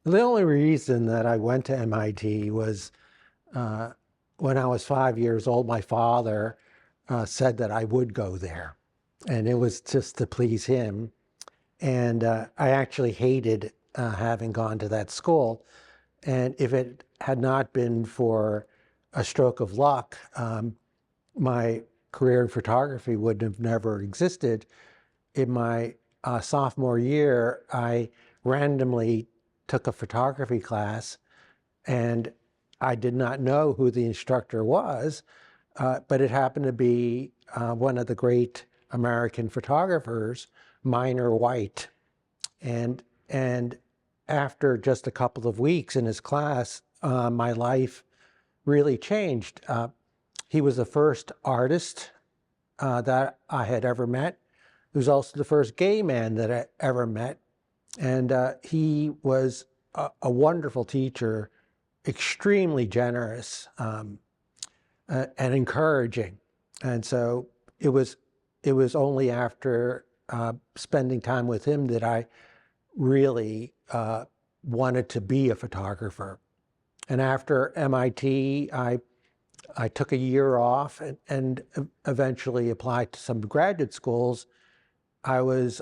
The only reason that I went to MIT was when I was 5 years old, my father said that I would go there. And it was just to please him. And I actually hated having gone to that school. And if it had not been for a stroke of luck, my career in photography would have never existed. In my sophomore year, I randomly took a photography class, and I did not know who the instructor was, but it happened to be one of the great American photographers, Minor White. And after just a couple of weeks in his class, my life really changed. He was the first artist that I had ever met. He was also the first gay man that I ever met. And he was a wonderful teacher, extremely generous and encouraging. And so it was only after spending time with him that I really wanted to be a photographer. And after MIT, I took a year off and eventually applied to some graduate schools. I was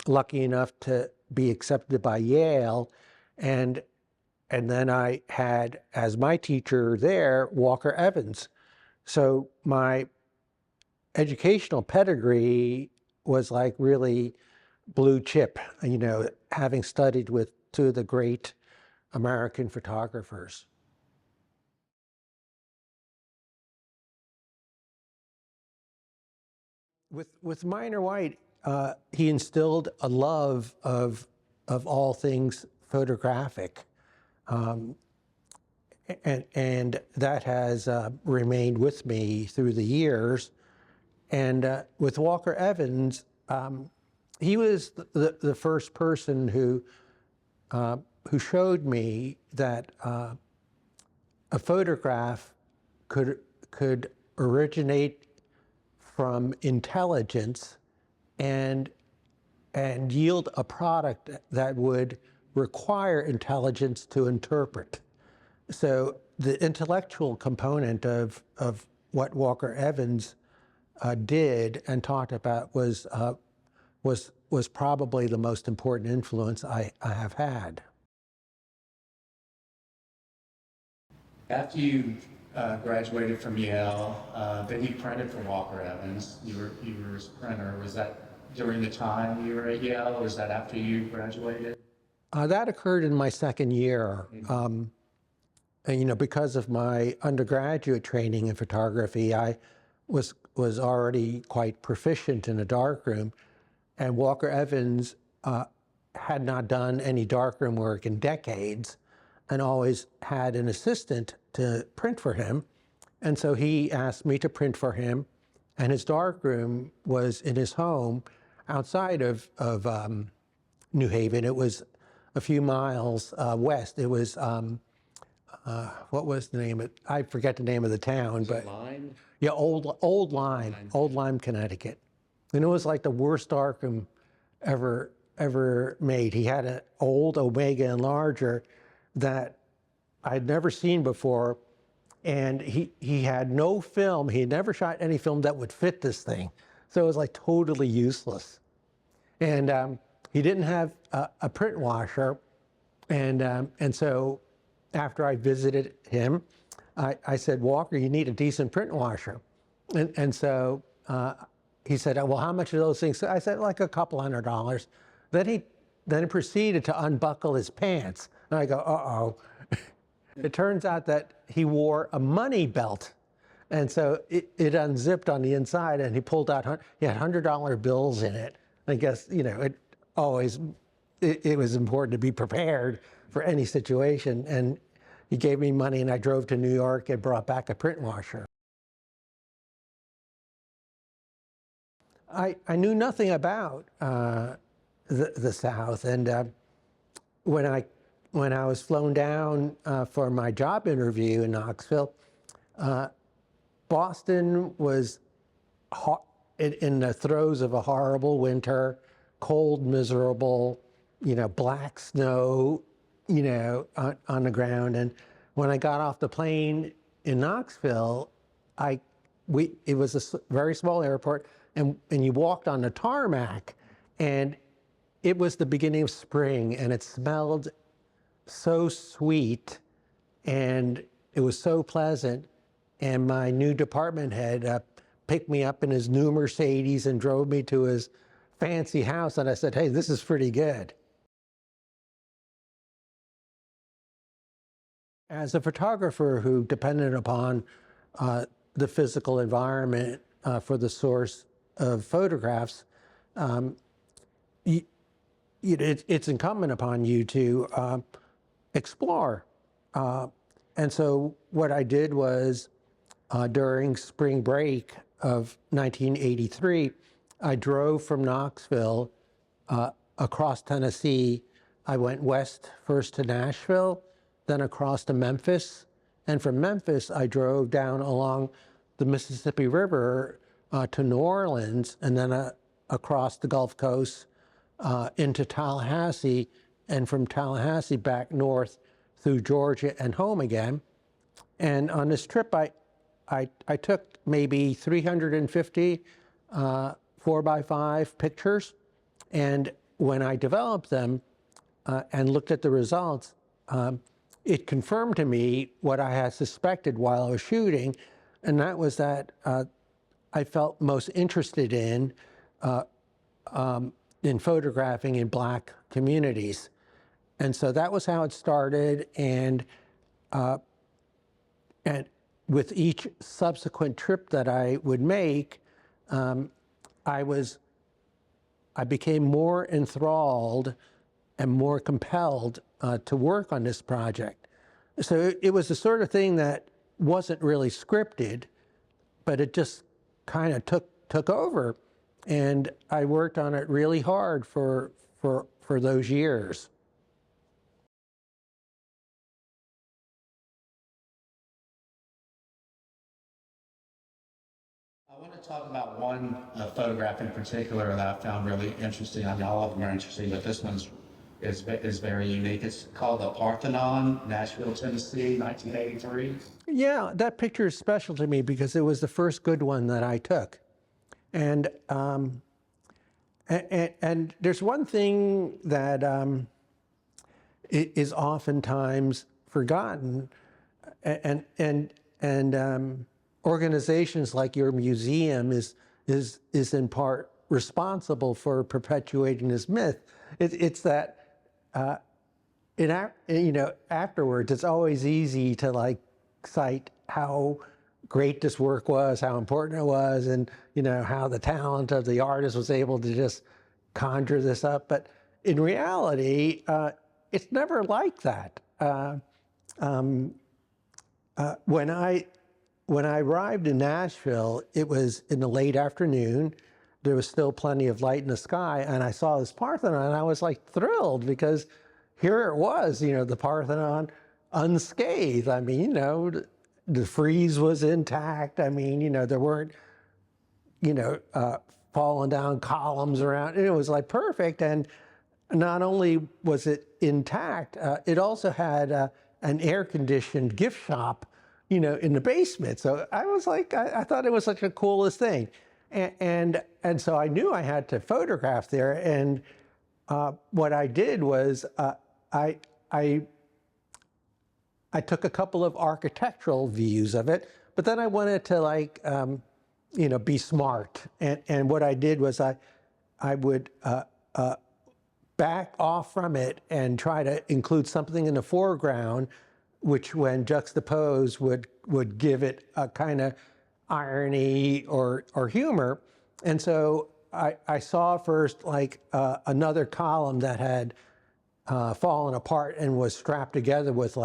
lucky enough to be accepted by Yale, and then I had as my teacher there Walker Evans. So my educational pedigree was like really blue chip, you know, having studied with two of the great American photographers. With Minor White, he instilled a love of all things photographic, and that has remained with me through the years. And with Walker Evans, he was the first person who showed me that a photograph could originate from intelligence and yield a product that would require intelligence to interpret. So the intellectual component of what Walker Evans did and talked about was probably the most important influence I have had. After you graduated from Yale, then you printed for Walker Evans. You were his printer. Was that during the time you were at Yale, or was that after you graduated? That occurred in my second year. And, you know, because of my undergraduate training in photography, I was already quite proficient in a darkroom, and Walker Evans had not done any darkroom work in decades, and always had an assistant to print for him. And so he asked me to print for him, and his darkroom was in his home outside of New Haven. It was a few miles west. It was what was the name of it? I forget the name of the town, but Lime? yeah, Old Lyme, Connecticut. And it was like the worst darkroom ever made. He had an old Omega enlarger that I'd never seen before, and he had no film. He had never shot any film that would fit this thing, so it was like totally useless. And he didn't have a print washer, and so after I visited him, I said, Walker, you need a decent print washer. And so he said, well, how much are those things? I said, like a couple $100. Then he proceeded to unbuckle his pants. And I go, uh-oh. It turns out that he wore a money belt. And so it unzipped on the inside, and he pulled out, he had $100 bills in it. I guess, you know, it was important to be prepared for any situation. And he gave me money, and I drove to New York and brought back a print washer. I knew nothing about the South, and when I was flown down for my job interview in Knoxville, Boston was in the throes of a horrible winter, cold, miserable, you know, black snow, on the ground. And when I got off the plane in Knoxville, it was a very small airport, and you walked on the tarmac, and it was the beginning of spring, and it smelled so sweet, and it was so pleasant. And my new department head picked me up in his new Mercedes and drove me to his fancy house, and I said, "Hey, this is pretty good." As a photographer who depended upon the physical environment for the source of photographs, it's incumbent upon you to explore. And so what I did was during spring break of 1983, I drove from Knoxville across Tennessee. I went west first to Nashville, then across to Memphis. And from Memphis, I drove down along the Mississippi River to New Orleans, and then across the Gulf Coast into Tallahassee, and from Tallahassee back north through Georgia and home again. And on this trip, I took maybe 350 4x5 pictures. And when I developed them and looked at the results, it confirmed to me what I had suspected while I was shooting, and that was that I felt most interested in photographing in Black communities. And so that was how it started, and with each subsequent trip that I would make, I became more enthralled and more compelled to work on this project. So it was the sort of thing that wasn't really scripted, but it just kind of took over, and I worked on it really hard for those years. I want to talk about one photograph in particular that I found really interesting. I mean, all of them are interesting, but this one's is very unique. It's called the Parthenon, Nashville, Tennessee, 1983. Yeah, that picture is special to me because it was the first good one that I took. And there's one thing that is oftentimes forgotten, and organizations like your museum is in part responsible for perpetuating this myth. It's that afterwards, it's always easy to like cite how great this work was, how important it was, and how the talent of the artist was able to just conjure this up. But in reality, it's never like that. When I arrived in Nashville, it was in the late afternoon. There was still plenty of light in the sky, and I saw this Parthenon, and I was like thrilled because here it was, the Parthenon unscathed. I mean, the frieze was intact. I mean, there weren't, falling down columns around. It was like perfect, and not only was it intact, it also had an air-conditioned gift shop, in the basement. So I was like, I thought it was such a coolest thing. And so I knew I had to photograph there. And what I did was I took a couple of architectural views of it, but then I wanted to be smart. And what I did was I would back off from it and try to include something in the foreground, which when juxtaposed would give it a kind of irony or humor. And so I saw first another column that had fallen apart and was strapped together with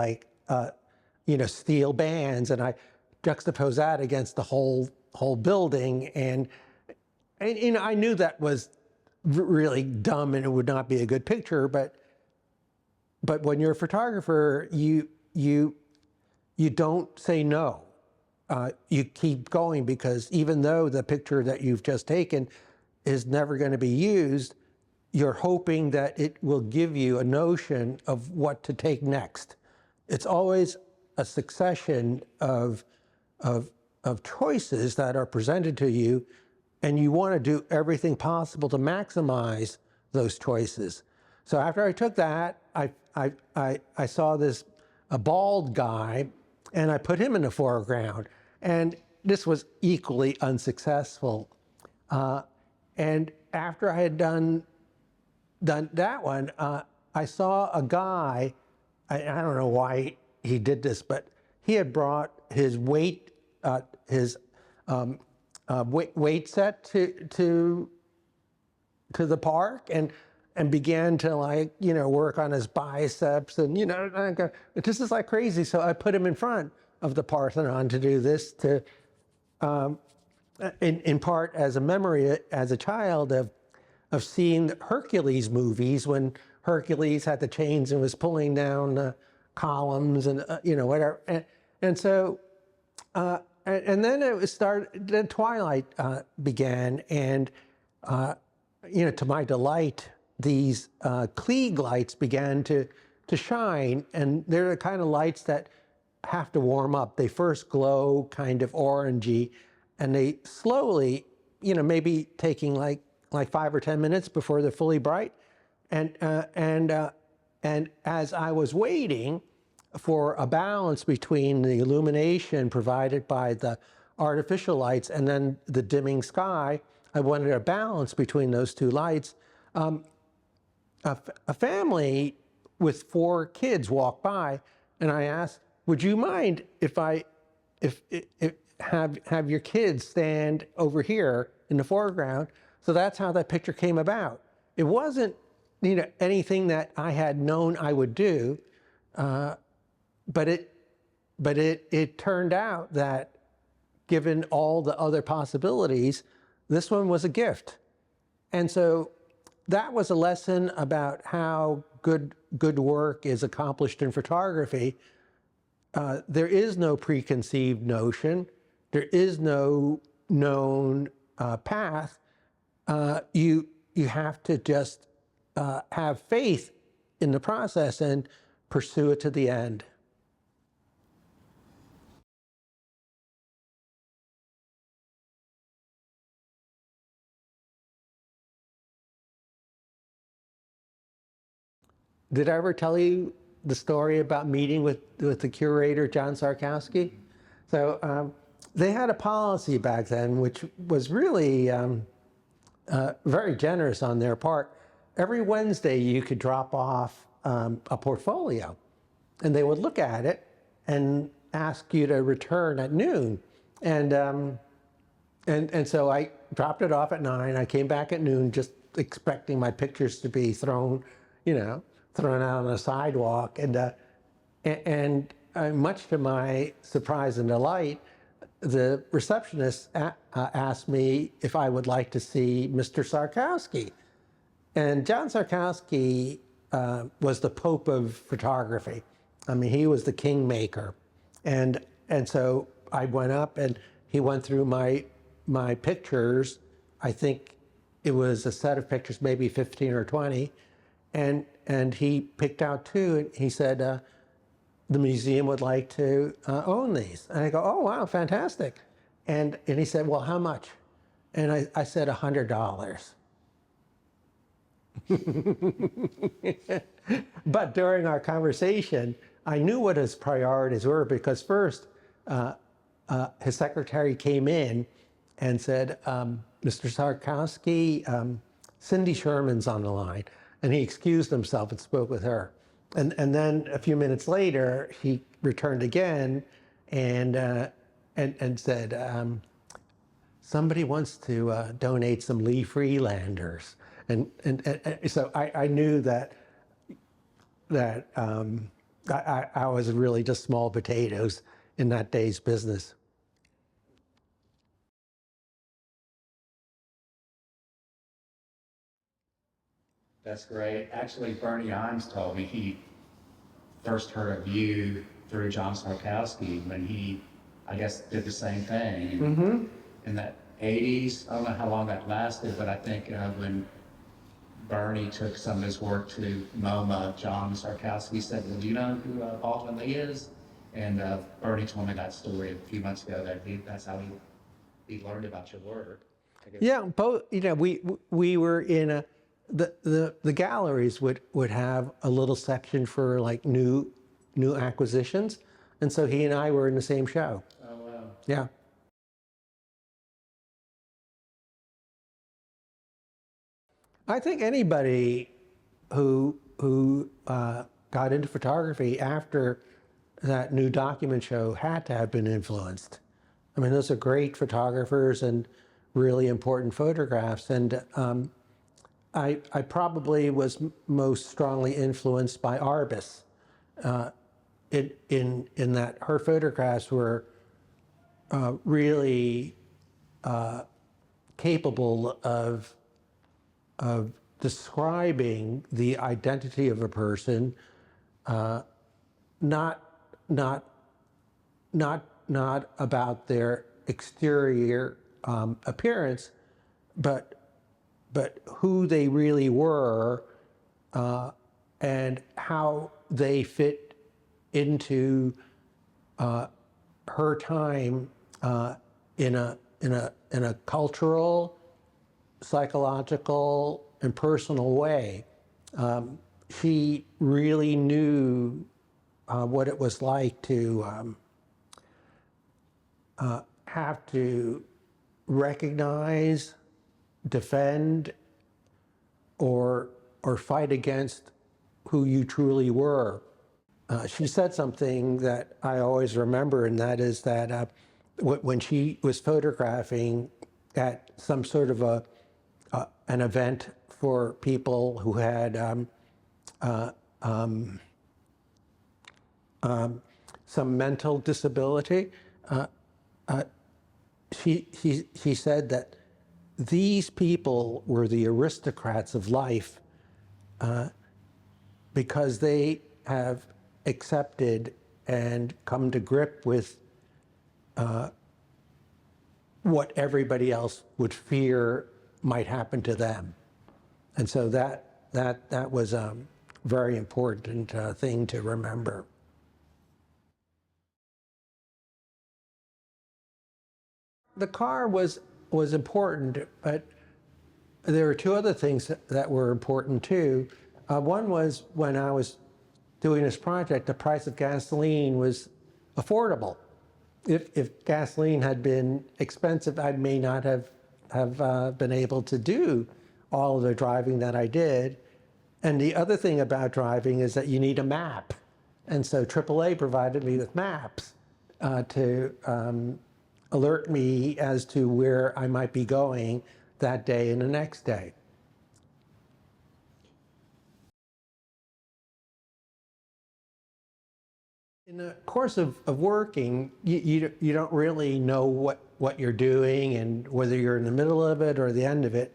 steel bands, and I juxtaposed that against the whole building, and I knew that was really dumb and it would not be a good picture, but when you're a photographer, you don't say no. You keep going, because even though the picture that you've just taken is never going to be used, you're hoping that it will give you a notion of what to take next. It's always a succession of choices that are presented to you, and you want to do everything possible to maximize those choices. So after I took that, I saw a bald guy, and I put him in the foreground. And this was equally unsuccessful. And after I had done that one, I saw a guy, I don't know why he did this, but he had brought his weight set to the park and began to, like, work on his biceps, and I go, this is like crazy. So I put him in front of the Parthenon to do this, to in part as a memory as a child of seeing the Hercules movies, when Hercules had the chains and was pulling down columns and whatever. And so and then it started. Then twilight began, and to my delight, these Klieg lights began to shine, and they're the kind of lights that have to warm up. They first glow kind of orangey, and they slowly, maybe taking like 5 or 10 minutes before they're fully bright. And as I was waiting for a balance between the illumination provided by the artificial lights and then the dimming sky, I wanted a balance between those two lights. A family with 4 kids walked by, and I asked, "Would you mind if have your kids stand over here in the foreground?" So that's how that picture came about. It wasn't, anything that I had known I would do, but it turned out that, given all the other possibilities, this one was a gift. And so that was a lesson about how good work is accomplished in photography. There is no preconceived notion. There is no known path. You have to just have faith in the process and pursue it to the end. Did I ever tell you the story about meeting with the curator, John Sarkowski? So they had a policy back then, which was really very generous on their part. Every Wednesday, you could drop off a portfolio, and they would look at it and ask you to return at noon. And so I dropped it off at 9. I came back at noon, just expecting my pictures to be thrown out on the sidewalk. And much to my surprise and delight, the receptionist asked me if I would like to see Mr. Sarkowski. And John Sarkowski was the Pope of photography. I mean, he was the kingmaker. And so I went up, and he went through my pictures. I think it was a set of pictures, maybe 15 or 20. And he picked out 2, and he said, the museum would like to own these. And I go, "Oh, wow, fantastic." And he said, "Well, how much?" And I said, $100. But during our conversation, I knew what his priorities were, because first, his secretary came in and said, "Mr. Sarkowski, Cindy Sherman's on the line." And he excused himself and spoke with her. And then a few minutes later, he returned again and said, "Somebody wants to donate some Lee Freelanders." And so I knew that I was really just small potatoes in that day's business. That's great. Actually, Bernie Imes told me he first heard of you through John Sarkowski when he, I guess, did the same thing in that 80s. I don't know how long that lasted, but I think when Bernie took some of his work to MoMA. John Sarkowski said, well, do you know who Baldwin Lee is? And Bernie told me that story a few months ago, that that's how he learned about your work. Yeah, both. You know, we were in a the galleries would have a little section for like new acquisitions, and so he and I were in the same show. Oh wow. Yeah. I think anybody who got into photography after that new document show had to have been influenced. I mean, those are great photographers and really important photographs. And I probably was most strongly influenced by Arbus in that her photographs were really capable of describing the identity of a person, not about their exterior appearance, but who they really were and how they fit into her time in a cultural, psychological, and personal way. She really knew what it was like to have to recognize, defend, or fight against who you truly were. She said something that I always remember, and that is that when she was photographing at some sort of an event for people who had some mental disability, she said that these people were the aristocrats of life because they have accepted and come to grip with what everybody else would fear might happen to them. And so that was a very important thing to remember. The car was important, but there were two other things that were important too. One was when I was doing this project, the price of gasoline was affordable. If gasoline had been expensive, I may not have been able to do all of the driving that I did. And the other thing about driving is that you need a map. And so AAA provided me with maps to alert me as to where I might be going that day and the next day. In the course of working, you don't really know what you're doing and whether you're in the middle of it or the end of it.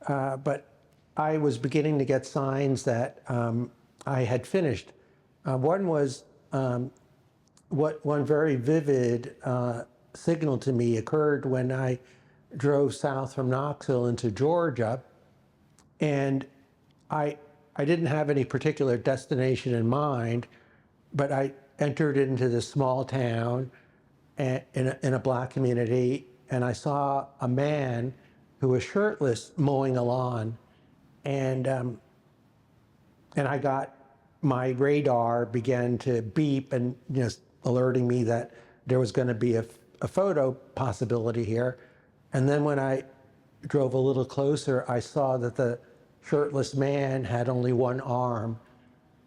But I was beginning to get signs that I had finished. One was one very vivid signal to me occurred when I drove south from Knoxville into Georgia, and I didn't have any particular destination in mind, but I entered into this small town in a black community, and I saw a man who was shirtless mowing a lawn, and I got my radar began to beep and alerting me that there was going to be a photo possibility here. And then when I drove a little closer, I saw that the shirtless man had only one arm,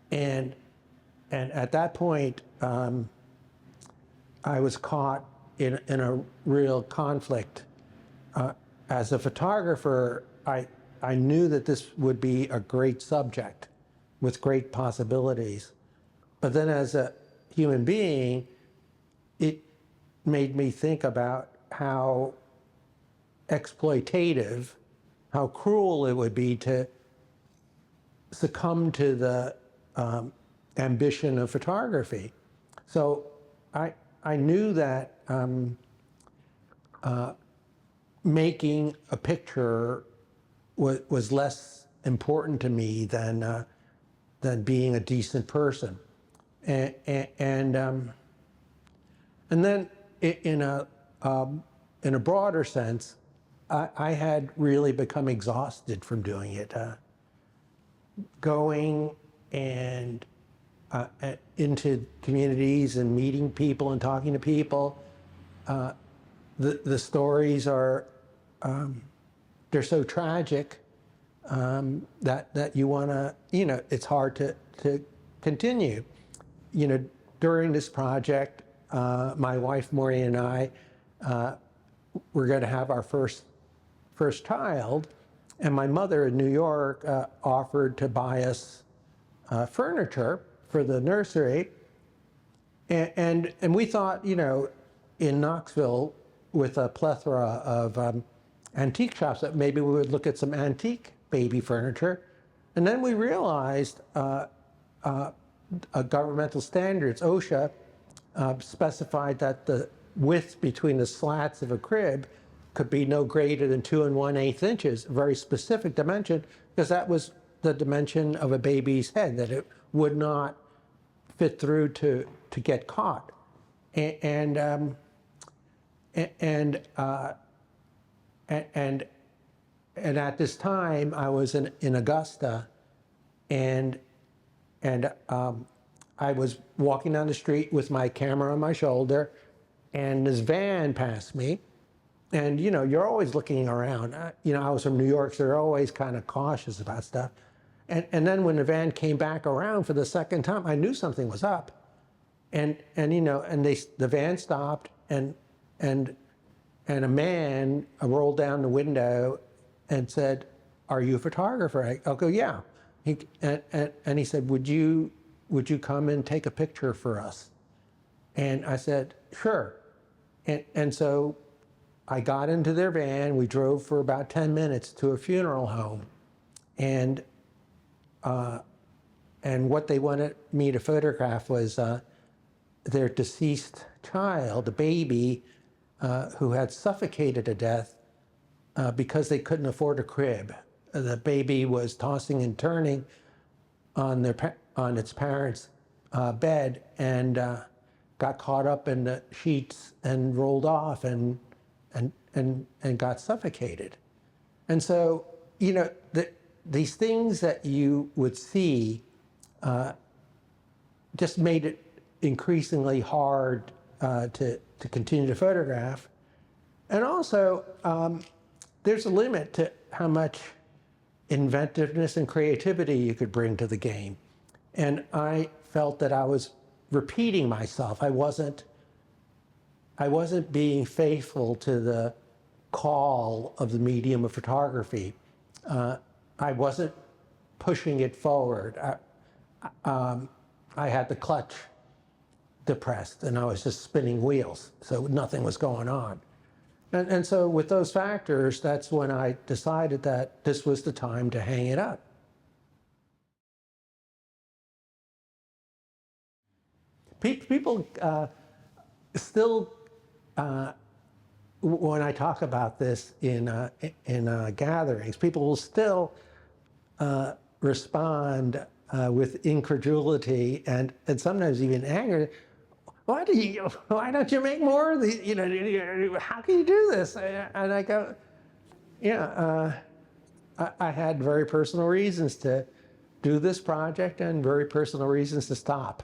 and at that point, I was caught in a real conflict. As a photographer, I knew that this would be a great subject with great possibilities. But then as a human being, it made me think about how exploitative, how cruel it would be to succumb to the ambition of photography. So I knew that making a picture was less important to me than being a decent person. And then in a broader sense, I had really become exhausted from doing it. Going and into communities and meeting people and talking to people, the stories are they're so tragic that you want to, it's hard to continue. During this project, my wife Maureen and I were going to have our first child, and my mother in New York offered to buy us furniture for the nursery, and we thought, in Knoxville, with a plethora of antique shops, that maybe we would look at some antique baby furniture. And then we realized governmental standards, OSHA, specified that the width between the slats of a crib could be no greater than 2 1/8 inches, a very specific dimension, because that was the dimension of a baby's head, that it would not fit through to get caught. And at this time, I was in Augusta, and I was walking down the street with my camera on my shoulder, and this van passed me. And you're always looking around. I was from New York, so they're always kind of cautious about stuff. And then when the van came back around for the second time, I knew something was up. And the van stopped, and a man rolled down the window and said, "Are you a photographer?" I'll go, "Yeah." And he said, "Would you come and take a picture for us?" And I said, "Sure." And so I got into their van. We drove for about 10 minutes to a funeral home, and what they wanted me to photograph was their deceased child, a baby, who had suffocated to death because they couldn't afford a crib. The baby was tossing and turning on its parents' bed, and got caught up in the sheets and rolled off and got suffocated. And so, these things that you would see just made it increasingly hard to continue to photograph. And also, there's a limit to how much inventiveness and creativity you could bring to the game. And I felt that I was repeating myself. I wasn't being faithful to the call of the medium of photography. I wasn't pushing it forward. I had the clutch depressed, and I was just spinning wheels, so nothing was going on. And so with those factors, that's when I decided that this was the time to hang it up. People still, when I talk about this in gatherings, people will still respond with incredulity and sometimes even anger. Why don't you make more of these? How can you do this? And I go, I had very personal reasons to do this project and very personal reasons to stop.